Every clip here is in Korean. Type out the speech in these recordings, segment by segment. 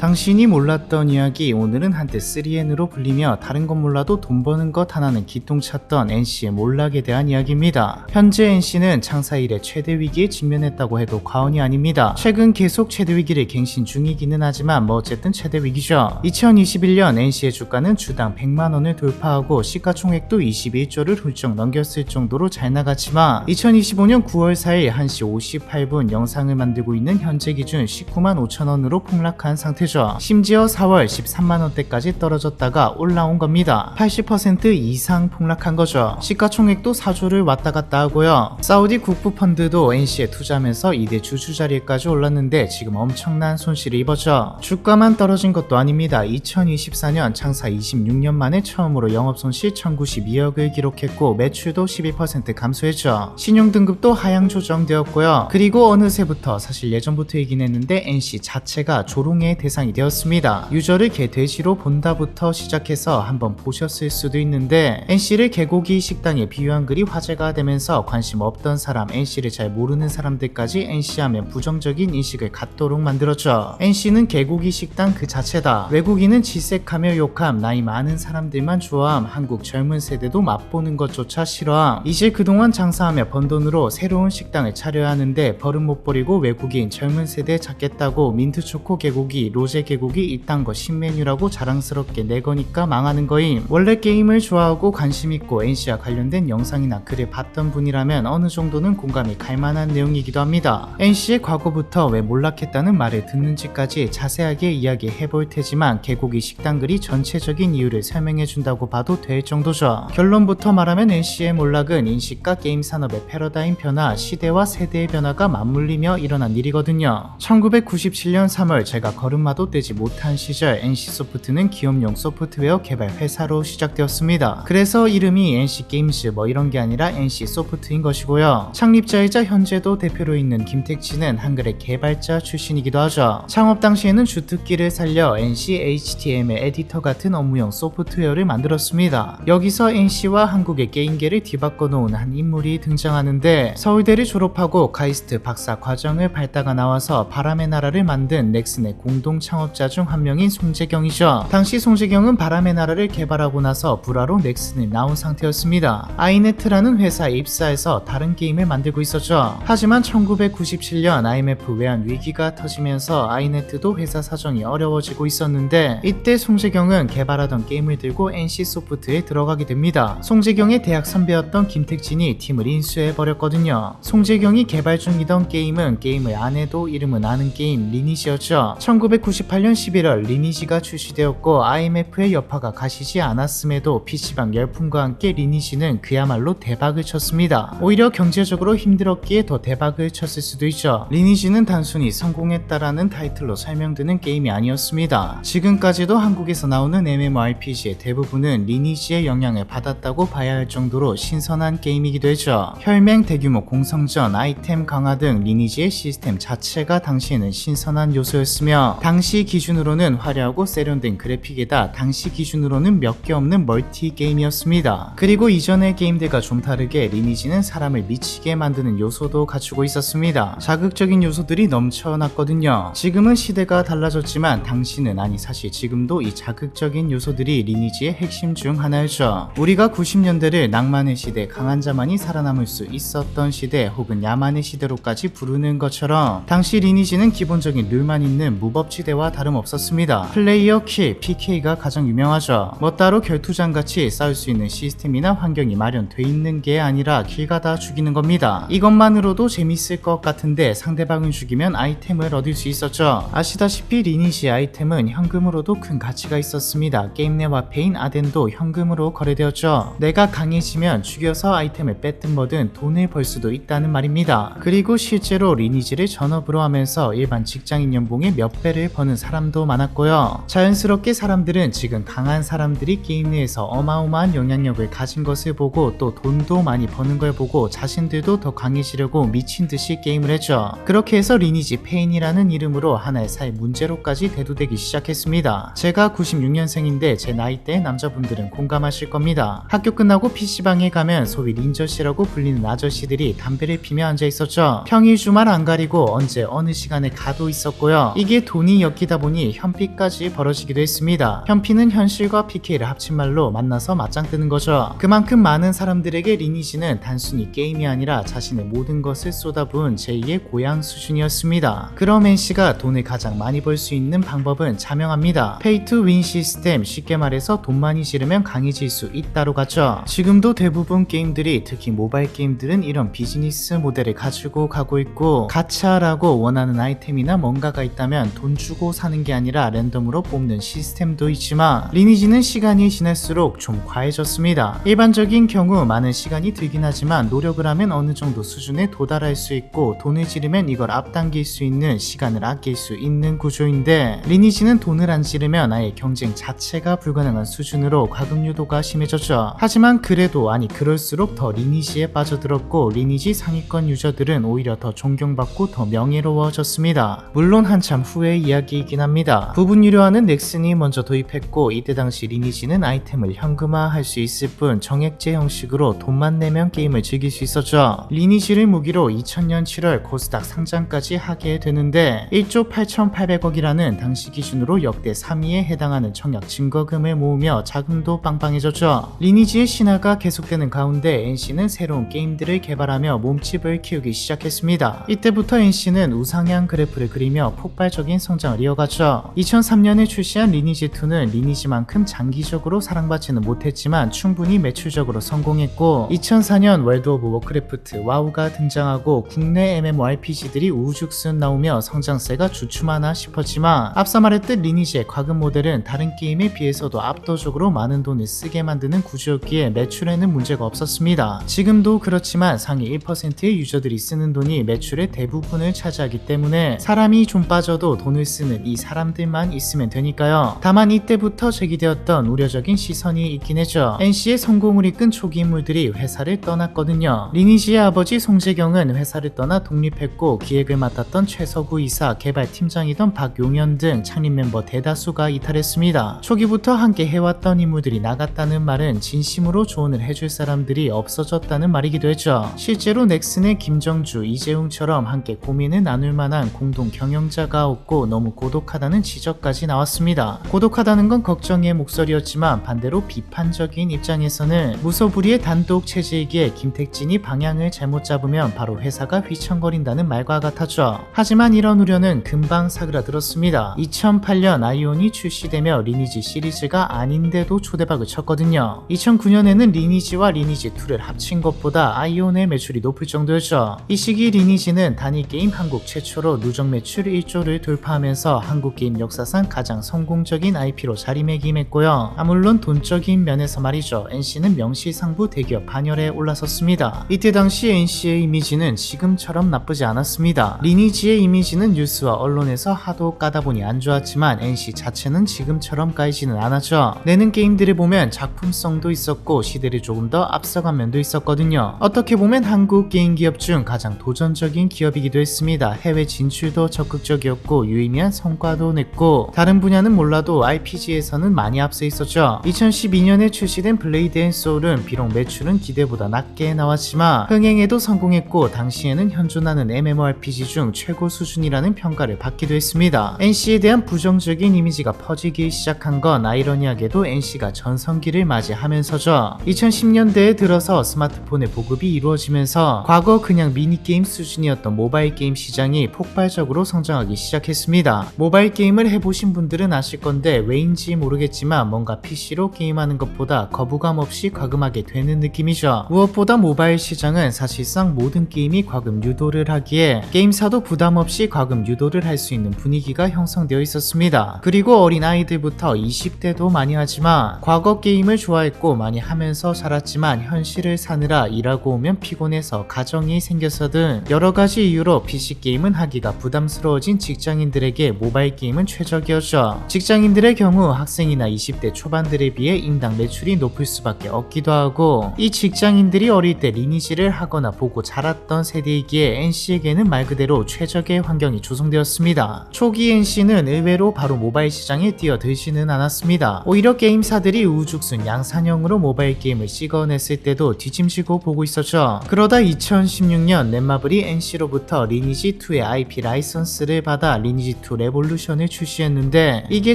당신이 몰랐던 이야기. 오늘은 한때 3N으로 불리며 다른 건 몰라도 돈 버는 것 하나는 기똥찼던 NC의 몰락에 대한 이야기입니다. 현재 NC는 창사 이래 최대 위기에 직면했다고 해도 과언이 아닙니다. 최근 계속 최대 위기를 갱신 중이기는 하지만 어쨌든 최대 위기죠. 2021년 NC의 주가는 주당 100만원을 돌파하고 시가총액도 21조를 훌쩍 넘겼을 정도로 잘 나갔지만 2025년 9월 4일 1시 58분 영상을 만들고 있는 현재 기준 19만 5천원으로 폭락한 상태죠. 심지어 4월 13만원대까지 떨어졌다가 올라온 겁니다. 80% 이상 폭락한 거죠. 시가총액도 4조를 왔다 갔다 하고요. 사우디 국부펀드도 NC에 투자하면서 2대 주주 자리에까지 올랐는데 지금 엄청난 손실을 입었죠. 주가만 떨어진 것도 아닙니다. 2024년 창사 26년 만에 처음으로 영업손실 1092억을 기록했고 매출도 12% 감소했죠. 신용등급도 하향 조정되었고요. 그리고 어느새부터, 사실 예전부터이긴 했는데 NC 자체가 조롱의 대상이 되었습니다. 유저를 개돼지로 본다부터 시작해서 한번 보셨을 수도 있는데 NC를 개고기 식당에 비유한 글이 화제가 되면서 관심 없던 사람, NC를 잘 모르는 사람들까지 NC하면 부정적인 인식을 갖도록 만들었죠. NC는 개고기 식당 그 자체다. 외국인은 질색하며 욕함, 나이 많은 사람들만 좋아함, 한국 젊은 세대도 맛보는 것조차 싫어함. 이제 그동안 장사하며 번 돈으로 새로운 식당을 차려야 하는데 버릇 못 버리고 외국인 젊은 세대 찾겠다고 민트초코 개고기, 로제 개고기 이딴 거 신메뉴라고 자랑스럽게 내거니까 망하는 거임. 원래 게임을 좋아하고 관심 있고 NC와 관련된 영상이나 글을 봤던 분이라면 어느 정도는 공감이 갈 만한 내용이기도 합니다. NC의 과거부터 왜 몰락했다는 말을 듣는지까지 자세하게 이야기해 볼 테지만 개고기 식당 글이 전체적인 이유를 설명해 준다고 봐도 될 정도죠. 결론부터 말하면 NC의 몰락은 인식과 게임 산업의 패러다임 변화, 시대와 세대의 변화가 맞물리며 일어난 일이거든요. 1997년 3월 제가 걸음마도 떼지 못한 시절 NC소프트는 기업용 소프트웨어 개발 회사로 시작되었습니다. 그래서 이름이 NC게임즈 이런 게 아니라 NC소프트인 것이고요. 창립자이자 현재도 대표로 있는 김택진은 한글의 개발자 출신이기도 하죠. 창업 당시에는 주특기를 살려 NC HTML 에디터 같은 업무용 소프트웨어를 만들었습니다. 여기서 NC와 한국의 게임계를 뒤바꿔 놓은 한 인물이 등장하는데 서울대를 졸업하고 카이스트 박사 과정을 밟다가 나와서 바람의 나라를 만든 넥슨의 공동 창업자 중 한 명인 송재경이죠. 당시 송재경은 바람의 나라를 개발하고 나서 불화로 넥슨을 나온 상태였습니다. 아이네트라는 회사에 입사해서 다른 게임을 만들고 있었죠. 하지만 1997년 IMF 외환 위기가 터지면서 아이네트도 회사 사정이 어려워지고 있었는데 이때 송재경은 개발하던 게임을 들고 NC소프트에 들어가게 됩니다. 송재경의 대학 선배였던 김택진이 팀을 인수해버렸거든요. 송재경이 개발 중이던 게임은 게임을 안 해도 이름은 아는 게임 리니지였죠. 1998년 11월 리니지가 출시되었고 IMF의 여파가 가시지 않았음에도 PC방 열풍과 함께 리니지는 그야말로 대박을 쳤습니다. 오히려 경제적으로 힘들었기에 더 대박을 쳤을 수도 있죠. 리니지는 단순히 성공했다라는 타이틀로 설명되는 게임이 아니었습니다. 지금까지도 한국에서 나오는 MMORPG의 대부분은 리니지의 영향을 받았다고 봐야 할 정도로 신선한 게임이기도 했죠. 혈맹, 대규모 공성전, 아이템 강화 등 리니지의 시스템 자체가 당시에는 신선한 요소였으며 당시 기준으로는 화려하고 세련된 그래픽에다 당시 기준으로는 몇 개 없는 멀티 게임이었습니다. 그리고 이전의 게임들과 좀 다르게 리니지는 사람을 미치게 만드는 요소도 갖추고 있었습니다. 자극적인 요소들이 넘쳐났거든요. 지금은 시대가 달라졌지만 당시는, 아니 사실 지금도 이 자극적인 요소들이 리니지의 핵심 중 하나였죠. 우리가 90년대를 낭만의 시대, 강한 자만이 살아남을 수 있었던 시대 혹은 야만의 시대로까지 부르는 것처럼 당시 리니지는 기본적인 룰만 있는 무법지대와 다름없었습니다. 플레이어 킬, PK가 가장 유명하죠. 따로 결투장같이 싸울 수 있는 시스템이나 환경이 마련돼 있는 게 아니라 길 가다 죽이는 겁니다. 이것만으로도 재밌을 것 같은데 상대방을 죽이면 아이템을 얻을 수 있었죠. 아시다시피 리니지 아이템은 현금으로도 큰 가치가 있었습니다. 게임 내 화폐인 아덴도 현금으로 거래되었죠. 내가 강해지면 죽여서 아이템을 뺏든 뭐든 돈을 벌 수도 있다는 말입니다. 그리고 실제로 리니지를 전업으로 하면서 일반 직장인 연봉의 몇 배를 버는 사람도 많았고요. 자연스럽게 사람들은 지금 강한 사람들이 게임 내에서 어마어마한 영향력을 가진 것을 보고 또 돈도 많이 버는 걸 보고 자신들도 더 강해지려고 미친듯이 게임을 했죠. 그렇게 해서 리니지 페인이라는 이름으로 하나의 사회 문제로까지 대두되기 시작했습니다. 제가 96년생인데 제 나이대의 남자분들은 공감하실 겁니다. 학교 끝나고 PC방에 가면 소위 린저씨라고 불리는 아저씨들이 담배를 피며 앉아 있었죠. 평일 주말 안 가리고 언제 어느 시간에 가도 있었고요. 이게 돈이 엮이다 보니 현피까지 벌어지기도 했습니다. 현피는 현실과 PK를 합친 말로 만나서 맞짱 뜨는 거죠. 그만큼 많은 사람들에게 리니지는 단순히 게임이 아니라 자신의 모든 것을 쏟아부은 제2의 고향 수준이었습니다. 그럼 NC가 돈을 가장 많이 벌 수 있는 방법은 자명합니다. 페이 투 윈 시스템, 쉽게 말해서 돈 많이 지르면 강해질 수 있다로 가죠. 지금도 대부분 게임들이, 특히 모바일 게임들은 이런 비즈니스 모델을 가지고 가고 있고, 가차라고 원하는 아이템이나 뭔가가 있다면 돈 주고 사는 게 아니라 랜덤으로 뽑는 시스템도 있지만 리니지는 시간이 지날수록 좀 과해졌습니다. 일반적인 경우 많은 시간이 들긴 하지만 노력을 하면 어느 정도 수준에 도달할 수 있고, 돈을 지르면 이걸 앞당길 수 있는 시간을 아낄 수 있는 구조인데, 리니지는 돈을 안 지르면 아예 경쟁 자체가 불가능한 수준으로 과금 유도가 심해졌죠. 하지만 그래도 그럴수록 더 리니지에 빠져들었고, 리니지 상위권 유저들은 오히려 더 존경받고 더 명예로워졌습니다. 물론 한참 후의 이야기이긴 합니다. 부분 유료화는 넥슨이 먼저 도입했고, 이때 당시 리니지는 아이템을 현금화할 수 있을 뿐 정액제 형식으로 돈만 내면 게임을 즐길 수 있었죠. 리니지를 무기로 2000년 7월 코스닥 상장까지 하게 되는데 1조 8,800억이라는 당시 기준으로 역대 3위에 해당하는 청약 증거금을 모으며 자금도 빵빵해졌죠. 리니지의 신화가 계속되는 가운데 NC는 새로운 게임들을 개발하며 몸집을 키우기 시작했습니다. 이때부터 NC는 우상향 그래프를 그리며 폭발적인 성장을 이어갔죠. 2003년에 출시한 리니지2는 리니지만큼 장기적으로 사랑받지는 못했지만 충분히 매출적으로 성공했고, 2004년 월드 오브 워크래프트 와우가 등장하고 국내 MMORPG들이 우후죽순 나오며 성장세가 주춤하나 싶었지만, 앞서 말했듯 리니지의 과금 모델은 다른 게임에 비해서도 압도적으로 많은 돈을 쓰게 만드는 구조였기에 매출에는 문제가 없었습니다. 지금도 그렇지만 상위 1%의 유저들이 쓰는 돈이 매출의 대부분을 차지하기 때문에 사람이 좀 빠져도 돈을 쓰는 이 사람들만 있으면 되니까요. 다만 이때부터 제기되었던 우려적인 시선이 있긴 했죠. NC의 성공을 이끈 초기 인물들이 회사를 떠났거든요. 리니지의 아버지 송재경은 회사를 떠나 독립했고, 기획을 맡았던 최서구 이사, 개발팀장이던 박용현 등 창립 멤버 대다수가 이탈했습니다. 초기부터 함께 해왔던 인물들이 나갔다는 말은 진심으로 조언을 해줄 사람들이 없어졌다는 말이기도 했죠. 실제로 넥슨의 김정주, 이재웅처럼 함께 고민을 나눌 만한 공동 경영자가 없고 너무 고독하다는 지적까지 나왔습니다. 고독하다는 건 걱정의 목소리였지만 반대로 비판적인 입장에서는 무소불위의 단독 체제이기에 김택진이 방향을 잘못 잡으면 바로 회사가 휘청거린다는 말과 같았죠. 하지만 이런 우려는 금방 사그라들었습니다. 2008년 아이온이 출시되며 리니지 시리즈가 아닌데도 초대박을 쳤거든요. 2009년에는 리니지와 리니지2를 합친 것보다 아이온의 매출이 높을 정도였죠. 이 시기 리니지는 단일 게임 한국 최초로 누적 매출 1조를 돌파하면서 한국 게임 역사상 가장 성공적인 IP로 자리매김했고요. 물론 돈적인 면에서 말이죠. NC는 명실상부 대기업 반열에 올라섰습니다. 이때 당시 NC의 이미지는 지금처럼 나쁘지 않았습니다. 리니지의 이미지는 뉴스와 언론에서 하도 까다보니 안 좋았지만 NC 자체는 지금처럼 까이지는 않았죠. 내는 게임들을 보면 작품성도 있었고 시대를 조금 더 앞서간 면도 있었거든요. 어떻게 보면 한국 게임 기업 중 가장 도전적인 기업이기도 했습니다. 해외 진출도 적극적이었고 유의미한 성과도 냈고, 다른 분야는 몰라도 RPG에서는 많이 앞서 있었죠. 2012년에 출시된 블레이드 앤 소울은 비록 매출은 기대보다 낮게 나왔지만 흥행에도 성공했고, 당시에는 현존하는 MMORPG 중 최고 수준이라는 평가를 받기도 했습니다. NC에 대한 부정적인 이미지가 퍼지기 시작한 건 아이러니하게도 NC가 전성기를 맞이하면서죠. 2010년대에 들어서 스마트폰의 보급이 이루어지면서 과거 그냥 미니게임 수준이었던 모바일 게임 시장이 폭발적으로 성장하기 시작했습니다. 모바일 게임을 해보신 분들은 아실 건데 왜인지 모르겠지만 뭔가 PC로 게임하는 것보다 거부감 없이 과금하게 되는 느낌이죠. 무엇보다 모바일 시장은 사실상 모든 게임이 과금 유도를 하기에 게임사도 부담 없이 과금 유도를 할 수 있는 분위기가 형성되어 있었습니다. 그리고 어린 아이들부터 20대도 많이 하지만 과거 게임을 좋아했고 많이 하면서 자랐지만 현실을 사느라 일하고 오면 피곤해서 가정이 생겨서 등 여러가지 이유로 PC게임은 하기가 부담스러워진 직장인들에게 모바일 게임은 최적이었죠. 직장인들의 경우 학생이나 20대 초반들에 비해 인당 매출이 높을 수밖에 없기도 하고, 이 직장인들이 어릴 때 리니지를 하거나 보고 자랐던 세대이기에 NC에게는 말 그대로 최적의 환경이 조성되었습니다. 초기 NC는 의외로 바로 모바일 시장에 뛰어들지는 않았습니다. 오히려 게임사들이 우후죽순 양산형으로 모바일 게임을 찍어냈을 때도 뒤짐지고 보고 있었죠. 그러다 2016년 넷마블이 NC로부터 리니지2의 IP 라이선스를 받아 리니지2 나루토 레볼루션을 출시했는데 이게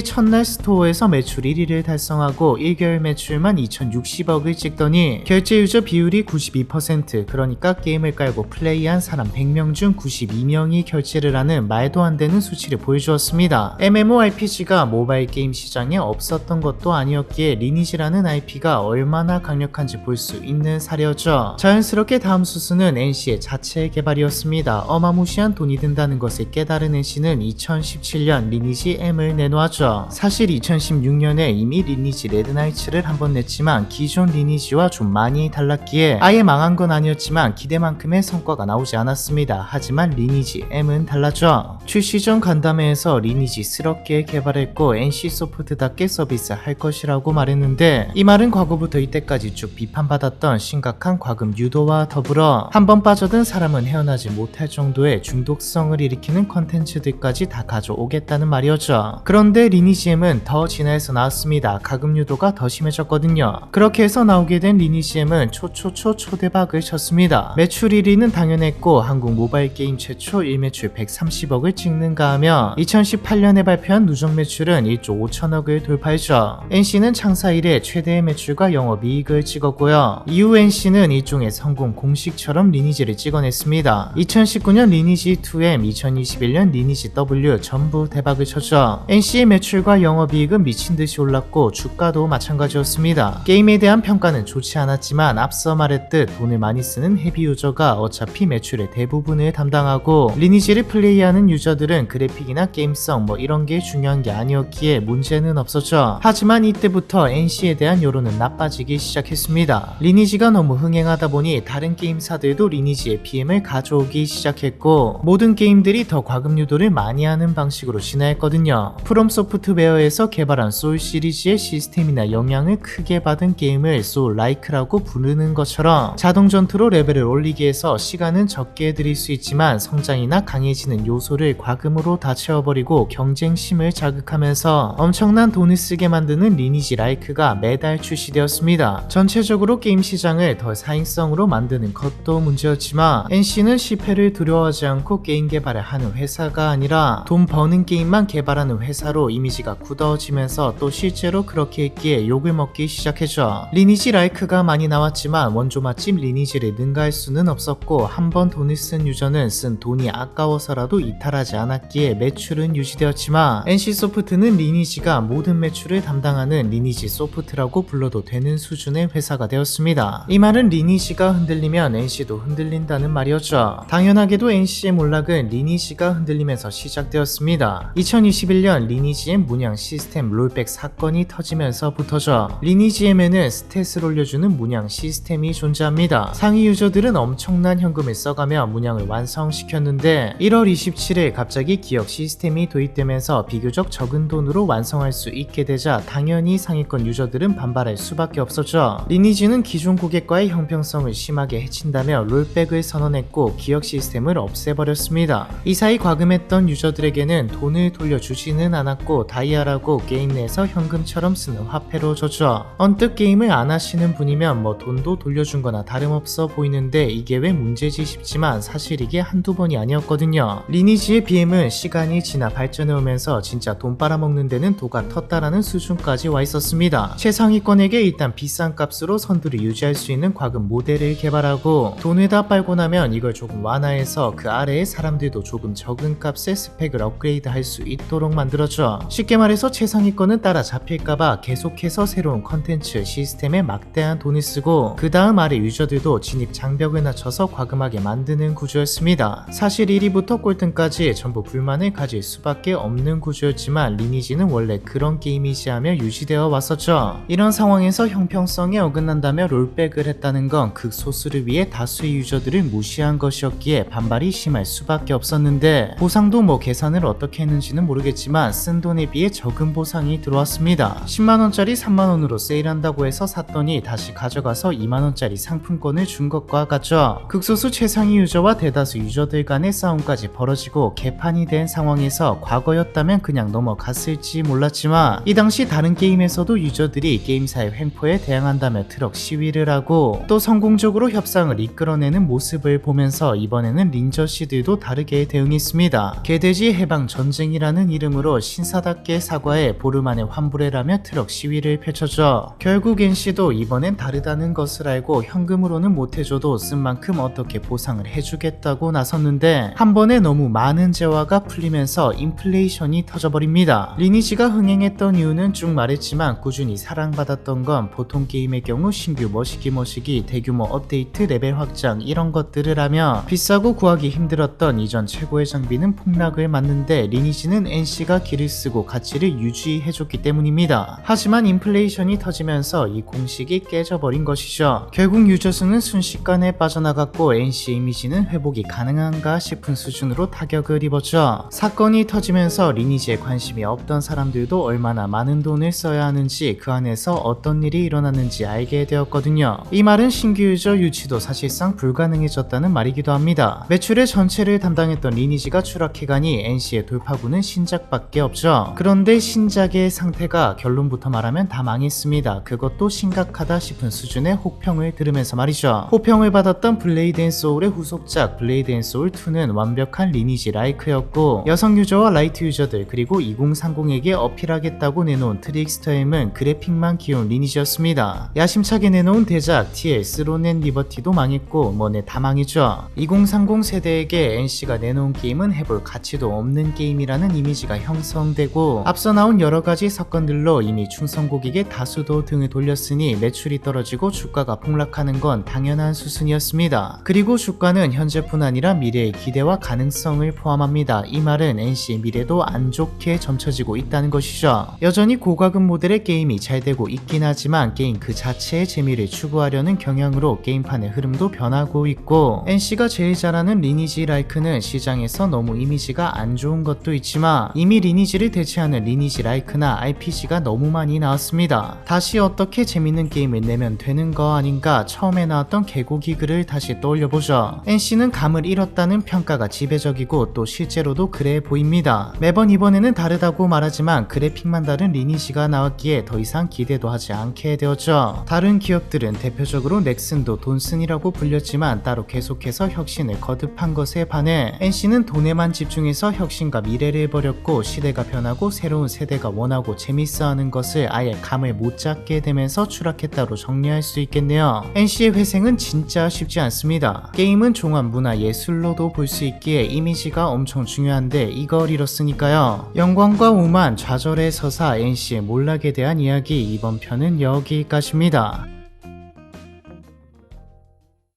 첫날 스토어에서 매출 1위를 달성하고 1개월 매출만 2060억을 찍더니 결제 유저 비율이 92%, 그러니까 게임을 깔고 플레이한 사람 100명 중 92명이 결제를 하는 말도 안 되는 수치를 보여주었습니다. MMORPG가 모바일 게임 시장에 없었던 것도 아니었기에 리니지라는 IP가 얼마나 강력한지 볼 수 있는 사례였죠. 자연스럽게 다음 수순은 NC의 자체 개발이었습니다. 어마무시한 돈이 든다는 것을 깨달은 NC는 2017년 리니지 M을 내놓았죠. 사실 2016년에 이미 리니지 레드나이츠를 한번 냈지만 기존 리니지와 좀 많이 달랐기에 아예 망한 건 아니었지만 기대만큼의 성과가 나오지 않았습니다. 하지만 리니지 M은 달랐죠. 출시 전 간담회에서 리니지스럽게 개발했고 NC소프트답게 서비스할 것이라고 말했는데 이 말은 과거부터 이때까지 쭉 비판받았던 심각한 과금 유도와 더불어 한번 빠져든 사람은 헤어나지 못할 정도의 중독성을 일으키는 컨텐츠들까지 다 가져오겠다는 말이었죠. 그런데 리니지 M은 더 진화해서 나왔습니다. 과금 유도가 더 심해졌거든요. 그렇게 해서 나오게 된 리니지 M은 초대박을 쳤습니다. 매출 1위는 당연했고 한국 모바일 게임 최초 1매출 130억을 찍는가 하며 2018년에 발표한 누적 매출은 1조 5천억을 돌파했죠. NC는 창사 이래 최대의 매출과 영업이익을 찍었고요. 이후 NC는 일종의 성공 공식처럼 리니지를 찍어냈습니다. 2019년 리니지 2M, 2021년 리니지 W 전부 대박을 쳤죠. NC의 매출과 영업이익은 미친듯이 올랐고 주가도 마찬가지였습니다. 게임에 대한 평가는 좋지 않았지만 앞서 말했듯 돈을 많이 쓰는 헤비 유저가 어차피 매출의 대부분을 담당하고 리니지를 플레이하는 유저들은 그래픽이나 게임성 이런 게 중요한 게 아니었기에 문제는 없었죠. 하지만 이때부터 NC에 대한 여론은 나빠지기 시작했습니다. 리니지가 너무 흥행하다 보니 다른 게임사들도 리니지의 BM을 가져오기 시작했고 모든 게임들이 더 과금 유도를 많이 하는 방식으로 진화했거든요. 프롬 소프트웨어에서 개발한 소울 시리즈의 시스템이나 영향을 크게 받은 게임을 소울 라이크라고 부르는 것처럼 자동 전투로 레벨을 올리기 위해서 시간은 적게 들일 수 있지만 성장이나 강해지는 요소를 과금으로 다 채워버리고 경쟁심을 자극하면서 엄청난 돈을 쓰게 만드는 리니지 라이크가 매달 출시되었습니다. 전체적으로 게임 시장을 더 사행성으로 만드는 것도 문제였지만 NC는 실패를 두려워하지 않고 게임 개발을 하는 회사가 아니라 돈 버는 게임만 개발하는 회사로 이미지가 굳어지면서 또 실제로 그렇게 했기에 욕을 먹기 시작했죠. 리니지 라이크가 많이 나왔지만 원조 맛집 리니지를 능가할 수는 없었고 한 번 돈을 쓴 유저는 쓴 돈이 아까워서라도 이탈하지 않았기에 매출은 유지되었지만 NC소프트는 리니지가 모든 매출을 담당하는 리니지 소프트라고 불러도 되는 수준의 회사가 되었습니다. 이 말은 리니지가 흔들리면 NC도 흔들린다는 말이었죠. 당연하게도 NC의 몰락은 리니지가 흔들리면서 시작되었습니다. 2021년 리니지 M 문양 시스템 롤백 사건이 터지면서부터죠. 리니지 M에는 스탯을 올려주는 문양 시스템이 존재합니다. 상위 유저들은 엄청난 현금을 써가며 문양을 완성시켰는데 1월 27일 갑자기 기억 시스템이 도입되면서 비교적 적은 돈으로 완성할 수 있게 되자 당연히 상위권 유저들은 반발할 수밖에 없었죠. 리니지는 기존 고객과의 형평성을 심하게 해친다며 롤백을 선언했고 기억 시스템을 없애버렸습니다. 이 사이 과금했던 유저들에게는 돈을 돌려주지는 않았고 다이아라고 게임 내에서 현금처럼 쓰는 화폐로 줬죠. 언뜻 게임을 안 하시는 분이면 돈도 돌려준 거나 다름없어 보이는데 이게 왜 문제지 싶지만 사실 이게 한두 번이 아니었거든요. 리니지의 BM은 시간이 지나 발전해오면서 진짜 돈 빨아먹는 데는 도가 텄다라는 수준까지 와 있었습니다. 최상위권에게 일단 비싼 값으로 선두를 유지할 수 있는 과금 모델을 개발하고 돈을 다 빨고 나면 이걸 조금 완화해서 그 아래의 사람들도 조금 적은 값에 스펙을 업그레이드 할 수 있도록 만들었죠. 쉽게 말해서 최상위권은 따라잡힐까봐 계속해서 새로운 컨텐츠 시스템에 막대한 돈을 쓰고 그 다음 아래 유저들도 진입 장벽을 낮춰서 과금하게 만드는 구조였습니다. 사실 1위부터 꼴등까지 전부 불만을 가질 수밖에 없는 구조였지만 리니지는 원래 그런 게임이지하며 유지되어 왔었죠. 이런 상황에서 형평성에 어긋난다며 롤백을 했다는 건 극소수를 위해 다수의 유저들을 무시한 것이었기에 반발이 심할 수밖에 없었는데 보상도 계산을 어떻게 했는지는 모르겠지만 쓴 돈에 비해 적은 보상이 들어왔습니다. 10만원짜리 3만원으로 세일한다고 해서 샀더니 다시 가져가서 2만원짜리 상품권을 준 것과 같죠. 극소수 최상위 유저와 대다수 유저들 간의 싸움까지 벌어지고 개판이 된 상황에서 과거였다면 그냥 넘어갔을지 몰랐지만 이 당시 다른 게임에서도 유저들이 게임사의 횡포에 대항한다며 트럭 시위를 하고 또 성공적으로 협상을 이끌어내는 모습을 보면서 이번에는 린저씨들도 다르게 대응했습니다. 개돼지 해방전쟁이라는 이름으로 신사답게 사과해 보름 안에 환불해라며 트럭 시위를 펼쳐줘. 결국 NC도 이번엔 다르다는 것을 알고 현금으로는 못해줘도 쓴 만큼 어떻게 보상을 해주겠다고 나섰는데 한 번에 너무 많은 재화가 풀리면서 인플레이션이 터져버립니다. 리니지가 흥행했던 이유는 쭉 말했지만 꾸준히 사랑받았던 건 보통 게임의 경우 신규 머시기 대규모 업데이트 레벨 확장 이런 것들을 하며 비싸고 구하기 힘들었던 이전 최고의 장비는 폭락을 맞는데 리니지는 NC가 길을 쓰고 가치를 유지해줬기 때문입니다. 하지만 인플레이션이 터지면서 이 공식이 깨져버린 것이죠. 결국 유저수는 순식간에 빠져나갔고 NC 이미지는 회복이 가능한가 싶은 수준으로 타격을 입었죠. 사건이 터지면서 리니지에 관심이 없던 사람들도 얼마나 많은 돈을 써야 하는지 그 안에서 어떤 일이 일어났는지 알게 되었거든요. 이 말은 신규 유저 유치도 사실상 불가능해졌다는 말이기도 합니다. 매출의 전체를 담당했던 리니지가 추락해가니 NC의 돌파구는 신작밖에 없죠. 그런데 신작의 상태가 결론부터 말하면 다 망했습니다. 그것도 심각하다 싶은 수준의 혹평을 들으면서 말이죠. 호평을 받았던 블레이드 앤 소울의 후속작 블레이드 앤 소울 2는 완벽한 리니지 라이크였고 여성 유저와 라이트 유저들 그리고 2030에게 어필하겠다고 내놓은 트릭스터임은 그래픽만 귀여운 리니지였습니다. 야심차게 내놓은 대작 TL 스론 앤 리버티도 망했고 뭐네 다 망이죠. 2030 세대에게 NC가 내놓은 게임은 해볼 가치도 없는 게임이라는 이미지가 형성되고 앞서 나온 여러가지 사건들로 이미 충성 고객의 다수도 등을 돌렸으니 매출이 떨어지고 주가가 폭락하는 건 당연한 수순이었습니다. 그리고 주가는 현재뿐 아니라 미래의 기대와 가능성을 포함합니다. 이 말은 NC의 미래도 안 좋게 점쳐지고 있다는 것이죠. 여전히 고가금 모델의 게임이 잘 되고 있긴 하지만 게임 그 자체의 재미를 추구하려는 경향으로 게임판의 흐름도 변하고 있고 NC가 제일 잘하는 리니지 라이크는 시장에서 너무 이미지가 안 좋은 것도 있지만 이미 리니지를 대체하는 리니지 라이크나 RPG가 너무 많이 나왔습니다. 다시 어떻게 재밌는 게임을 내면 되는 거 아닌가 처음에 나왔던 개고기 글을 다시 떠올려보죠. NC는 감을 잃었다는 평가가 지배적이고 또 실제로도 그래 보입니다. 매번 이번에는 다르다고 말하지만 그래픽만 다른 리니지가 나왔기에 더 이상 기대도 하지 않게 되었죠. 다른 기업들은 대표적으로 넥슨도 돈슨이라고 불렸지만 따로 계속해서 혁신을 거듭한 것에 반해 NC는 돈에만 집중해서 혁신과 미래를 버렸고 시대가 변하고 새로운 세대가 원하고 재밌어하는 것을 아예 감을 못 잡게 되면서 추락했다로 정리할 수 있겠네요. NC의 회생은 진짜 쉽지 않습니다. 게임은 종합 문화 예술로도 볼 수 있기에 이미지가 엄청 중요한데 이걸 잃었으니까요. 영광과 오만 좌절의 서사 NC의 몰락에 대한 이야기 이번 편은 여기까지입니다.